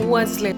9 वाजले.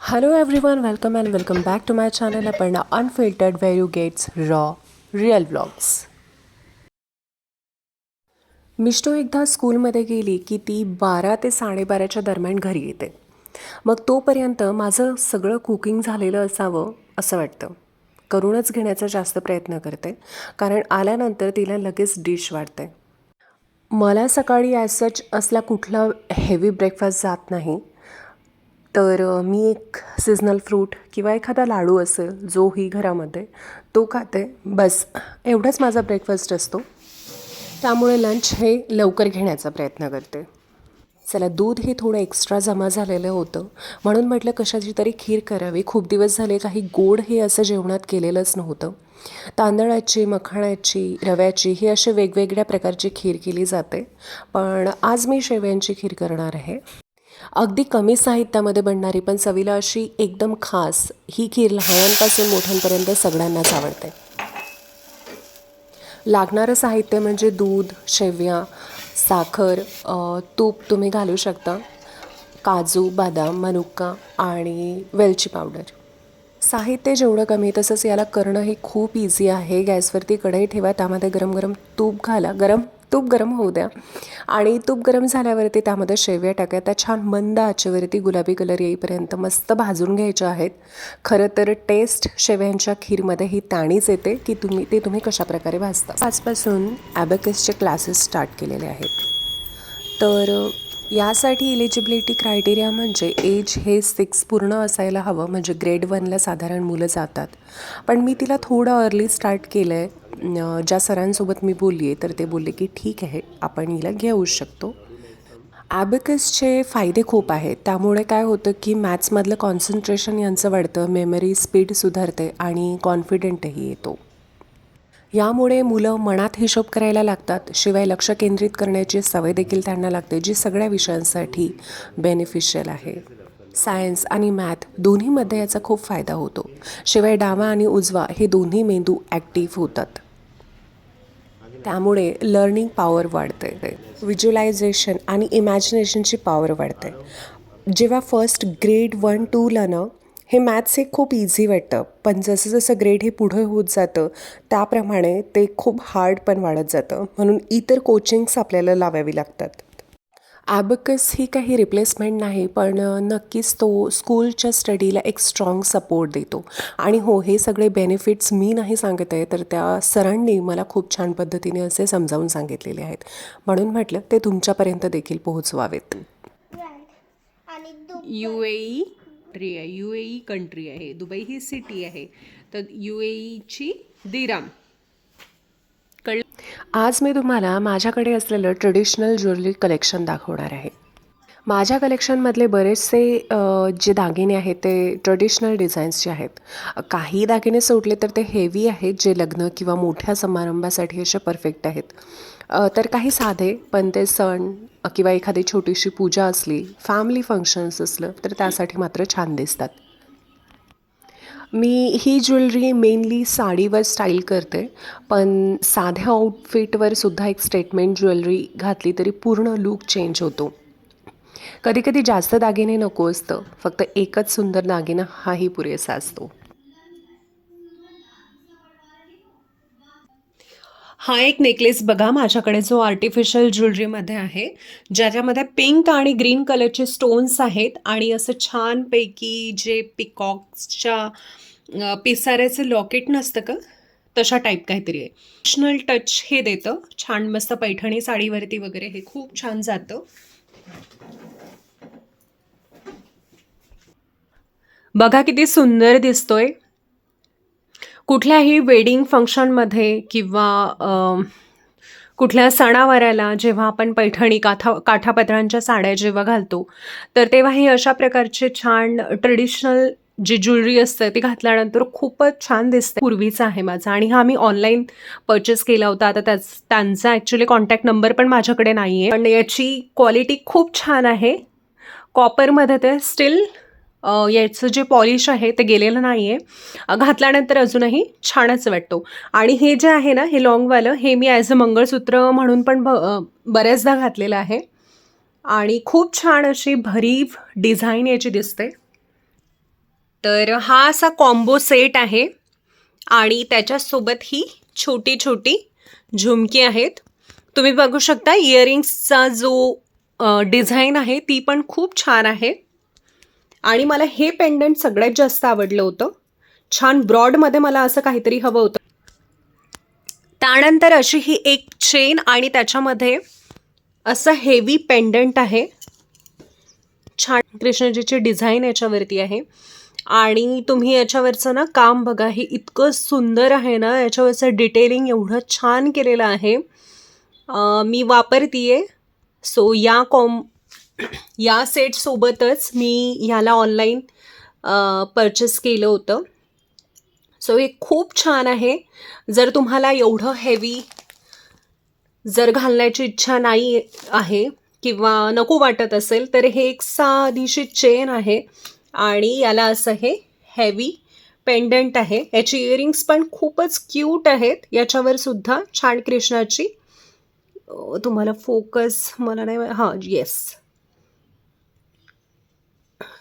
Hello everyone, welcome and welcome back to my channel Aparna Unfiltered, where you get raw, real vlogs. Mishtu एकदा स्कूलमध्ये गेली की ती 12 ते 12:30च्या दरम्यान घरी येते. मग तोपर्यंत माझं सगळं कुकिंग झालेलं असावं असं वाटतं. करूनच घेण्याचा जास्त प्रयत्न करते, कारण आल्यानंतर तिला लगेच डिश वाढते. मला सकाळी ॲज सच असला कुठला हेवी ब्रेकफास्ट जात नाही. तर मी एक सीजनल फ्रूट किंवा एखादा लाडू असेल जोही घरामध्ये तो खाते. बस एवढंच माझा ब्रेकफास्ट असतो. त्यामुळे लंच हे लवकर घेण्याचा प्रयत्न करते. चला, दूध हे थोडं एक्स्ट्रा जमा झालेलं होतं, म्हणून म्हटलं कशाची तरी खीर करावी. खूप दिवस झाले काही गोड हे असं जेवणात केलेलंच नव्हतं. तांदळाची, मखाण्याची, रव्याची ही अशी वेगवेगळ्या प्रकारची खीर केली जाते, पण आज मी शेवयांची खीर करणार आहे. अगदी कमी साहित्यामध्ये बनणारी पण चवीला अशी एकदम खास ही खीर लहानांपासून मोठ्यांपर्यंत सगळ्यांनाच आवडते. लागणारं साहित्य म्हणजे दूध, शेवया, साखर, तूप तुम्ही घालू शकता, काजू, बदाम, मनुका आणि वेलची पावडर. साहित्य जेवढं कमी तसंच याला करणं हे खूप इझी आहे. गॅसवरती कढई ठेवा, त्यामध्ये गरम गरम तूप घाला. तूप गरम होऊ द्या आणि तूप गरम झाल्यावरती त्यामध्ये शेवया टाका. त्या छान मंद आचेवरती गुलाबी कलर येईपर्यंत मस्त भाजून घ्यायच्या आहेत. खरं तर टेस्ट शेवयांच्या खीरमध्ये ही त्याणीच येते की तुम्ही कशाप्रकारे भाजता. आजपासून ॲबॅकसचे क्लासेस स्टार्ट केलेले आहेत. तर यासाठी इलिजिबिलिटी क्रायटेरिया म्हणजे एज हे 6 पूर्ण असायला हवं, म्हणजे ग्रेड 1ला साधारण मुलं जातात. पण मी तिला थोडं अर्ली स्टार्ट केलं आहे. ज्या सरांसोबत मी बोलली आहे तर ते बोलले की ठीक आहे, आपण हिला घेऊ शकतो. ॲबॅकसचे फायदे खूप आहेत. त्यामुळे काय होतं की मॅथ्समधलं कॉन्सन्ट्रेशन यांचं वाढतं, मेमरी स्पीड सुधारते आणि कॉन्फिडेंटही येतो. यामुळे मुलं मनात हिशोब करायला लागतात, शिवाय लक्ष केंद्रित करण्याची सवय देखील त्यांना लागते, जी सगळ्या विषयांसाठी बेनिफिशियल आहे. सायन्स आणि मॅथ दोन्हीमध्ये याचा खूप फायदा होतो. शिवाय डावा आणि उजवा हे दोन्ही मेंदू ॲक्टिव्ह होतात. त्यामुळे लर्निंग पॉवर वाढते, व्हिज्युअलायझेशन आणि इमॅजिनेशनची पॉवर वाढते. जेव्हा फर्स्ट ग्रेड 1-2ला ना हे मॅथ्स हे खूप इझी वाटतं, पण जसं जसं ग्रेड हे पुढं होत जातं त्याप्रमाणे ते खूप हार्ड पण वाढत जातं. म्हणून इतर कोचिंग्स आपल्याला लावावी लागतात. ॲबॅकस ही काही रिप्लेसमेंट नाही, पण नक्कीच तो स्कूलच्या स्टडीला एक स्ट्रॉंग सपोर्ट देतो. आणि हो, हे सगळे बेनिफिट्स मी नाही सांगत आहे, तर त्या सरांनी मला खूप छान पद्धतीने असे समजावून सांगितलेले आहेत, म्हणून म्हटलं ते तुमच्यापर्यंत देखील पोहोचवावेत. UAE कंट्री आहे, UAE कंट्री आहे. दुबई ही सिटी आहे. तर UAEची दिराम. आज मी तुम्हाला माझ्याकडे असलेलं ट्रेडिशनल ज्वेलरी कलेक्शन दाखवणार आहे. माझ्या कलेक्शनमधले बरेचसे जे दागिने आहेत ते ट्रेडिशनल डिझाईन्सचे आहेत. काही दागिने सोडले तर ते हेवी आहेत, जे लग्न किंवा मोठ्या समारंभासाठी असे परफेक्ट आहेत. तर काही साधे, पण ते सण किंवा एखादी छोटीशी पूजा असली, फॅमिली फंक्शन्स असलं तर त्यासाठी मात्र छान दिसतात. मी ही ज्वेलरी मेनली साडीवर स्टाईल करते, पण साध्या आउटफिटवर सुद्धा एक स्टेटमेंट ज्वेलरी घातली तरी पूर्ण लूक चेंज होतो. कधी कधी जास्त दागिने नको असतं, फक्त एकच सुंदर दागिना हाही पुरेसा असतो. हा एक नेकलेस बघा माझ्याकडे जो आर्टिफिशियल ज्वेलरीमध्ये आहे, ज्याच्यामध्ये पिंक आणि ग्रीन कलरचे स्टोन्स आहेत आणि असं छानपैकी जे पिकॉक्सच्या पिसाऱ्याचं लॉकेट नसतं का, तशा टाईप काहीतरी आहे. ट्रेडिशनल टच हे देतं छान, मस्त पैठणी साडीवरती वगैरे हे खूप छान जातं. बघा किती सुंदर दिसतोय. कुठल्याही वेडिंग फंक्शनमध्ये किंवा कुठल्या सणावाराला जेव्हा आपण पैठणी काठापदरांच्या साड्या जेव्हा घालतो, तर तेव्हा ही अशा प्रकारचे छान ट्रेडिशनल जी ज्वेलरी असते ती घातल्यानंतर खूपच छान दिसते. पूर्वीचा आहे माझा आणि हा मी ऑनलाईन परचेस केला होता. आता त्यांचा ॲक्च्युली कॉन्टॅक्ट नंबर पण माझ्याकडे नाही आहे, पण याची क्वालिटी खूप छान आहे. कॉपरमध्ये ते स्टील याचं जे पॉलिश आहे ते गेलेलं नाही आहे. घातल्यानंतर अजूनही छानच वाटतो. आणि हे जे आहे ना, हे लॉंगवालं हे मी ॲज अ मंगळसूत्र म्हणून पण बऱ्याचदा घातलेलं आहे आणि खूप छान अशी भरीव डिझाईन याची दिसते. तर हा असा कॉम्बो सेट आहे आणि त्याच्यासोबत ही छोटी छोटी झुमकी आहेत. तुम्ही बघू शकता इयरिंग्सचा जो डिझाईन आहे ती पण खूप छान आहे. आणि मला हे पेंडंट सगळ्यात जास्त आवडलं होतं. छान ब्रॉडमध्ये मला असं काहीतरी हवं होतं. त्यानंतर अशी ही एक चेन आणि त्याच्यामध्ये असं हेवी पेंडंट आहे. छान कृष्णजीची डिझाईन याच्यावरती आहे आणि तुम्ही याच्यावरचं ना काम बघा, हे इतकं सुंदर आहे ना, याच्यावरचं डिटेलिंग एवढं छान केलेलं आहे. मी वापरतीये. सो या सेटसोबतच मी ह्याला ऑनलाईन परचेस केलं होतं. सो हे खूप छान आहे. जर तुम्हाला एवढं हेवी जर घालण्याची इच्छा नाही आहे किंवा नको वाटत असेल, तर हे एक साधीशी चेन आहे आणि याला असं हे हेवी पेंडंट आहे. याची इयरिंग्स पण खूपच क्यूट आहेत. याच्यावर सुद्धा छान कृष्णाची तुम्हाला फोकस मला नाही, हां येस,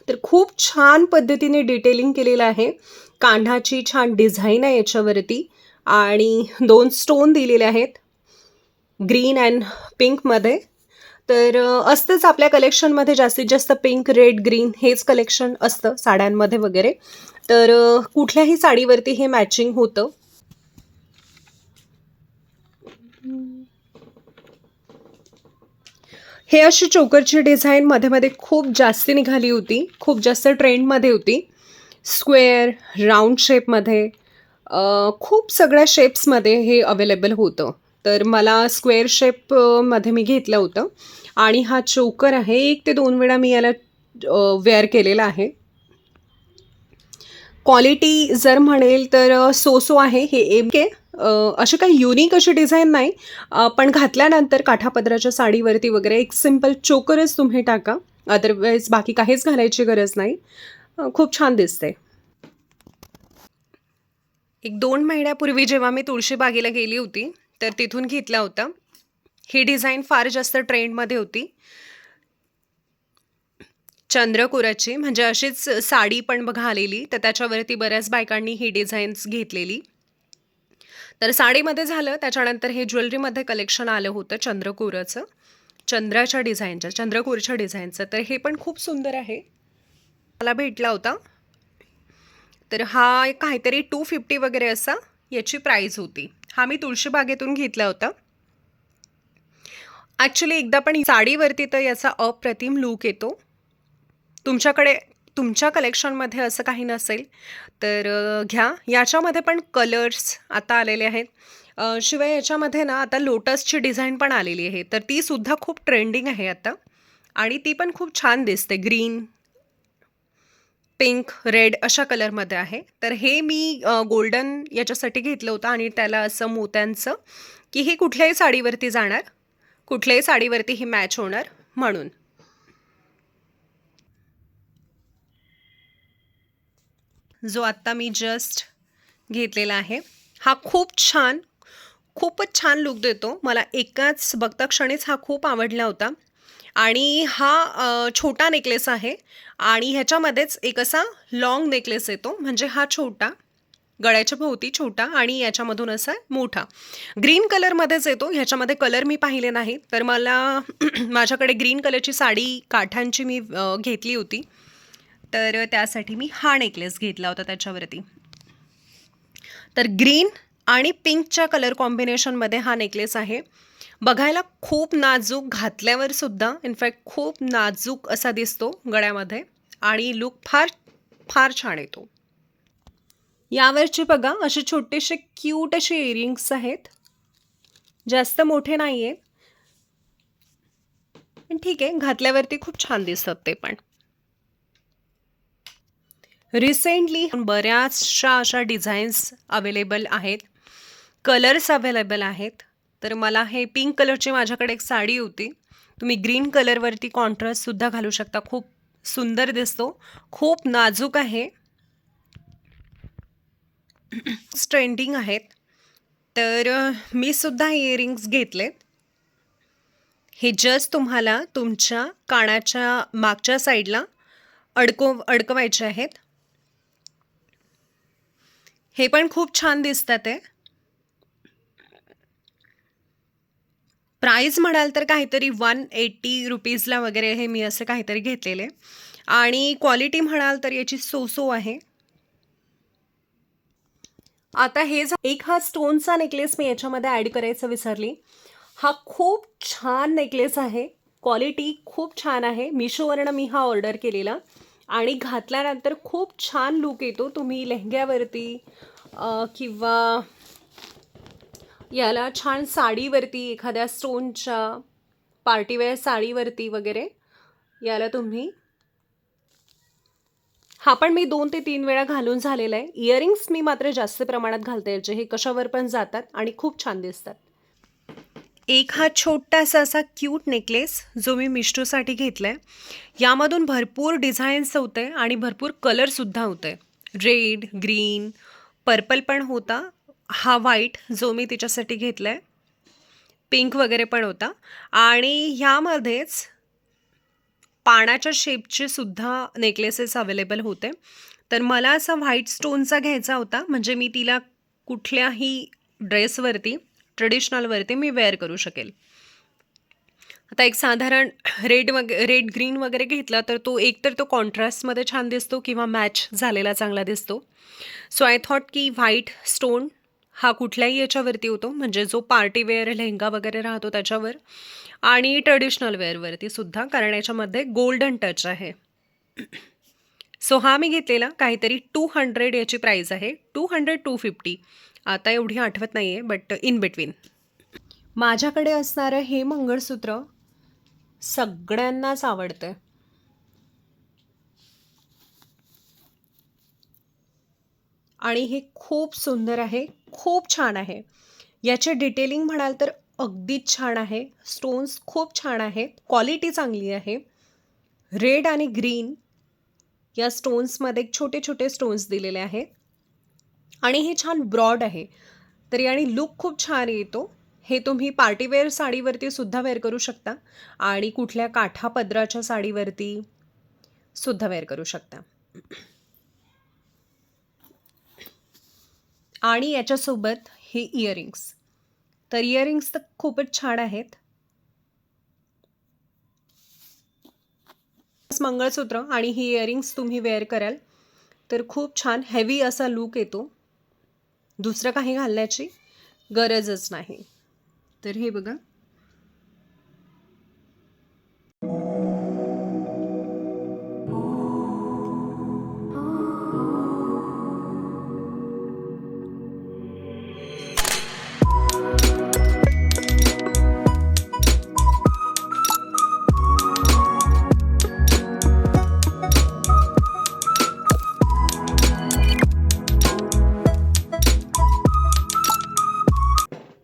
तर खूप छान पद्धतीने डिटेलिंग केलेलं आहे. कान्हाची छान डिझाईन आहे याच्यावरती आणि 2 स्टोन दिलेले आहेत ग्रीन अँड पिंकमध्ये. तर असतंच आपल्या कलेक्शनमध्ये जास्तीत जास्त पिंक, रेड, ग्रीन हेच कलेक्शन असतं साड्यांमध्ये वगैरे. तर कुठल्याही साडीवरती हे मॅचिंग होतं. हे अशी चोकरची डिझाईन मध्ये मध्ये खूप जास्त निघाली होती, खूप जास्त ट्रेंडमध्ये होती. स्क्वेअर, राऊंड शेपमध्ये, खूप सगळ्या शेप्समध्ये हे अवेलेबल होतं. तर मला स्क्वेअर शेपमध्ये मी घेतलं होतं आणि हा चोकर आहे. 1 ते 2 वेळा मी याला वेअर केलेला आहे. क्वालिटी जर म्हणेल तर सो आहे हे. अशी काही युनिक अशी डिझाईन नाही, पण घातल्यानंतर काठापदराच्या साडीवरती वगैरे एक सिम्पल चोकरच तुम्ही टाका, अदरवाईज बाकी काहीच घालायची गरज नाही. खूप छान दिसते. 1-2 महिन्यापूर्वी जेव्हा मी तुळशीबागेला गेली होती, तर तिथून घेतला होता. ही डिझाईन फार जास्त ट्रेंडमध्ये होती. चंद्रकोराची म्हणजे अशीच साडी पण बघा आलेली, तर त्याच्यावरती बऱ्याच बायकांनी ही डिझाईन्स घेतलेली. तर साडीमध्ये झालं, त्याच्यानंतर हे ज्वेलरीमध्ये कलेक्शन आलं होतं चंद्रकोराचं, चंद्राच्या डिझाईनचं, चंद्रकोरच्या डिझाईनचं. तर हे पण खूप सुंदर आहे. मला भेटला होता. तर हा एक काहीतरी 250 वगैरे असा याची प्राईस होती. हा मी तुळशीबागेतून घेतला होता. ॲक्च्युली एकदा पण साडीवरती तर याचा अप्रतिम लूक येतो. तुमच्या कलेक्शनमध्ये असं काही नसेल तर घ्या. याच्यामध्ये पण कलर्स आता आलेले आहेत. शिवाय याच्यामध्ये ना आता लोटसची डिझाईन पण आलेली आहे, तर ती सुद्धा खूप ट्रेंडिंग आहे आता आणि ती पण खूप छान दिसते. ग्रीन, पिंक, रेड अशा कलरमध्ये आहे. तर हे मी गोल्डन याच्यासाठी घेतलं होतं आणि त्याला असं मोत्यांचं, की हे कुठल्याही साडीवरती जाणार, कुठल्याही साडीवरती ही मॅच होणार म्हणून. जो आत्ता मी जस्ट घेतलेला आहे हा खूपच छान लुक देतो. मला एकाच बघता क्षणीच हा खूप आवडला होता आणि हा छोटा नेकलेस आहे आणि ह्याच्यामध्येच एक असा लाँग नेकलेस येतो, म्हणजे हा छोटा गळ्याच्या भोवती छोटा आणि याच्यामधून असा मोठा ग्रीन कलरमध्येच येतो. ह्याच्यामध्ये कलर मी पाहिले नाही, तर मला माझ्याकडे ग्रीन कलरची साडी काठांची मी घेतली होती, तर त्यासाठी मी हा नेकलेस घेतला होता त्याच्यावरती. तर ग्रीन आणि पिंकच्या कलर कॉम्बिनेशनमध्ये हा नेकलेस आहे. बघायला खूप नाजूक, घातल्यावर सुद्धा इनफॅक्ट खूप नाजूक असा दिसतो गळ्यामध्ये आणि लुक फार फार छान येतो. यावरची बघा असे छोटेसे क्यूट असे इयरिंग्स आहेत, जास्त मोठे नाही आहेत, पण ठीक आहे, घातल्यावरती खूप छान दिसतात ते पण. रिसेंटली बऱ्याचशा अशा डिझाईन्स अवेलेबल आहेत, कलर्स अवेलेबल आहेत. तर मला हे पिंक कलरची माझ्याकडे एक साडी होती, तुम्ही ग्रीन कलरवरती कॉन्ट्रास्टसुद्धा घालू शकता, खूप सुंदर दिसतो, खूप नाजूक आहे, ट्रेंडिंग आहेत. तर मी सुद्धा इयरिंग्स घेतलेत. हे जस्ट तुम्हाला तुमच्या कानाच्या मागच्या साईडला अडकवायचे आहेत. हे पण खूप छान दिसतात आहे. प्राईस म्हणाल तर काहीतरी 180 रुपीजला वगैरे हे मी असे काहीतरी घेतलेले आणि क्वालिटी म्हणाल तर याची सो आहे. आता हे एक हा स्टोनचा नेकलेस मी याच्यामध्ये ॲड करायचं विसरली. हा खूप छान नेकलेस आहे, क्वालिटी खूप छान आहे. मिशोवरनं मी हा ऑर्डर केलेला आणि घातल्यानंतर खूप छान लुक येतो. तुम्ही लेहंग्यावरती किंवा याला छान साडीवरती, एखाद्या स्टोनच्या पार्टीवेअर साडीवरती वगैरे याला तुम्ही, हा पण मी 2 ते 3 वेळा घालून झालेला आहे. इयरिंग्स मी मात्र जास्त प्रमाणात घालते, याचे हे कशावर पण जातात आणि खूप छान दिसतात. एक हा छोटासा असा क्यूट नेकलेस जो मी मिष्टूसाठी घेतला आहे, यामधून भरपूर डिझाईन्स होते आणि भरपूर कलरसुद्धा होते. रेड, ग्रीन, पर्पल पण होता, हा व्हाईट जो मी तिच्यासाठी घेतला आहे, पिंक वगैरे पण होता आणि ह्यामध्येच पाण्याच्या शेपचे सुद्धा नेकलेसेस अवेलेबल होते. तर मला असा व्हाईट स्टोनचा घ्यायचा होता, म्हणजे मी तिला कुठल्याही ड्रेसवरती, ट्रेडिशनलवरती मी वेअर करू शकेल. आता एक साधारण रेड ग्रीन वगैरे घेतला तर तो एकतर तो कॉन्ट्रास्टमध्ये छान दिसतो किंवा मॅच झालेला चांगला दिसतो. सो आय थॉट की व्हाईट स्टोन हा कुठल्याही याच्यावरती होतो, म्हणजे जो पार्टीवेअर लेहंगा वगैरे राहतो त्याच्यावर आणि ट्रेडिशनल वेअरवरती सुद्धा, कारण याच्यामध्ये गोल्डन टच आहे. सो हा मी घेतलेला काहीतरी 200 याची प्राईस आहे, 200-250, आता एवढी आठवत नाही आहे, बट इन बिटवीन. माझ्याकडे असणारं हे मंगळसूत्र सगळ्यांनाच आवडतं आणि हे खूप सुंदर आहे, खूप छान आहे. याचे डिटेलिंग म्हणाल तर अगदीच छान आहे, स्टोन्स खूप छान आहेत, क्वालिटी चांगली आहे. रेड आणि ग्रीन या स्टोन्समध्ये छोटे छोटे स्टोन्स दिलेले आहेत आणि हे छान ब्रॉड आहे, तर याने लुक खूप छान येतो. हे तुम्ही पार्टीवेअर साडीवरती सुद्धा वेअर करू शकता आणि कुठल्या काठापदराच्या साडीवरती सुद्धा वेअर करू शकता. आणि याच्यासोबत हे इयरिंग्स, तर इयरिंग्स तर खूपच छान आहेत. मंगळसूत्र आणि ही इयरिंग्स तुम्ही वेअर कराल तर खूप छान हेवी असा लुक येतो, दुसरं काही घालण्याची गरजच नाही. तर हे बघा,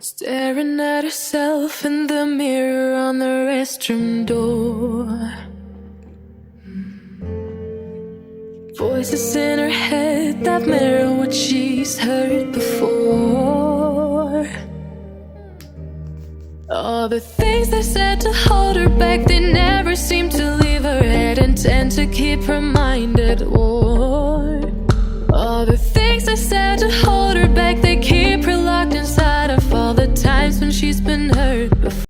Staring at herself in the mirror on the restroom door. Voices in her head that mirror what she's heard before. All the things they said to hold her back, they never seem to leave her head and tend to keep her mind at war. All the things they said